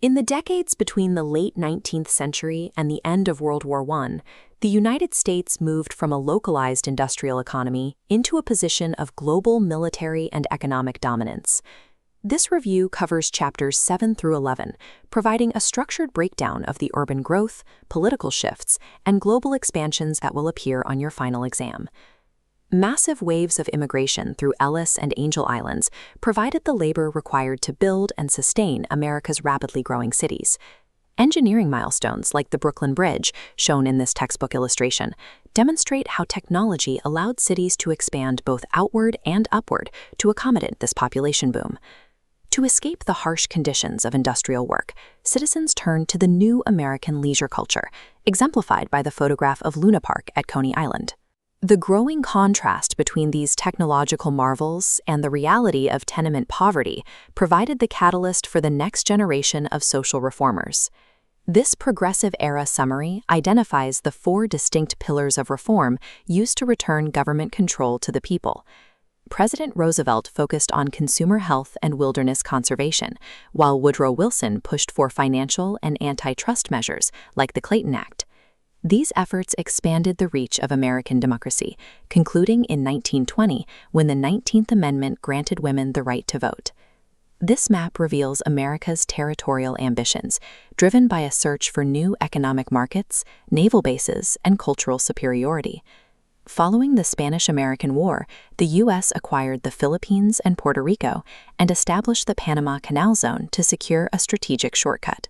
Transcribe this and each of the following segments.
In the decades between the late 19th century and the end of World War I, the United States moved from a localized industrial economy into a position of global military and economic dominance. This review covers chapters 7 through 11, providing a structured breakdown of the urban growth, political shifts, and global expansions that will appear on your final exam. Massive waves of immigration through Ellis and Angel Islands provided the labor required to build and sustain America's rapidly growing cities. Engineering milestones like the Brooklyn Bridge, shown in this textbook illustration, demonstrate how technology allowed cities to expand both outward and upward to accommodate this population boom. To escape the harsh conditions of industrial work, citizens turned to the new American leisure culture, exemplified by the photograph of Luna Park at Coney Island. The growing contrast between these technological marvels and the reality of tenement poverty provided the catalyst for the next generation of social reformers. This progressive era summary identifies the 4 distinct pillars of reform used to return government control to the people. President Roosevelt focused on consumer health and wilderness conservation, while Woodrow Wilson pushed for financial and antitrust measures like the Clayton Act. These efforts expanded the reach of American democracy, concluding in 1920 when the 19th Amendment granted women the right to vote. This map reveals America's territorial ambitions, driven by a search for new economic markets, naval bases, and cultural superiority. Following the Spanish-American War, the U.S. acquired the Philippines and Puerto Rico and established the Panama Canal Zone to secure a strategic shortcut.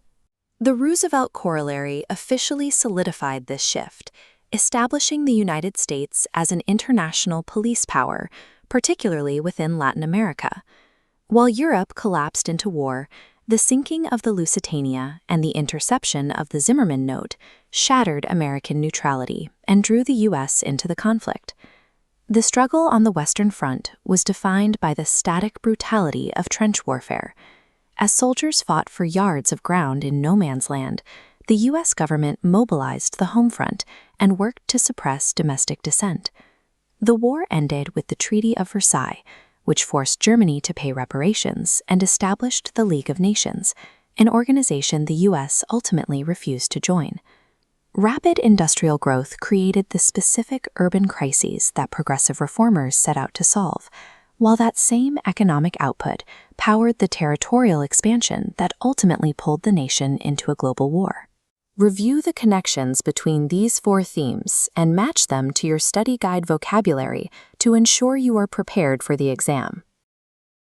The Roosevelt Corollary officially solidified this shift, establishing the United States as an international police power, particularly within Latin America. While Europe collapsed into war, the sinking of the Lusitania and the interception of the Zimmermann Note shattered American neutrality and drew the U.S. into the conflict. The struggle on the Western Front was defined by the static brutality of trench warfare. As soldiers fought for yards of ground in no man's land, the U.S. government mobilized the home front and worked to suppress domestic dissent. The war ended with the Treaty of Versailles, which forced Germany to pay reparations and established the League of Nations, an organization the U.S. ultimately refused to join. Rapid industrial growth created the specific urban crises that progressive reformers set out to solve, while that same economic output powered the territorial expansion that ultimately pulled the nation into a global war. Review the connections between these 4 themes and match them to your study guide vocabulary to ensure you are prepared for the exam.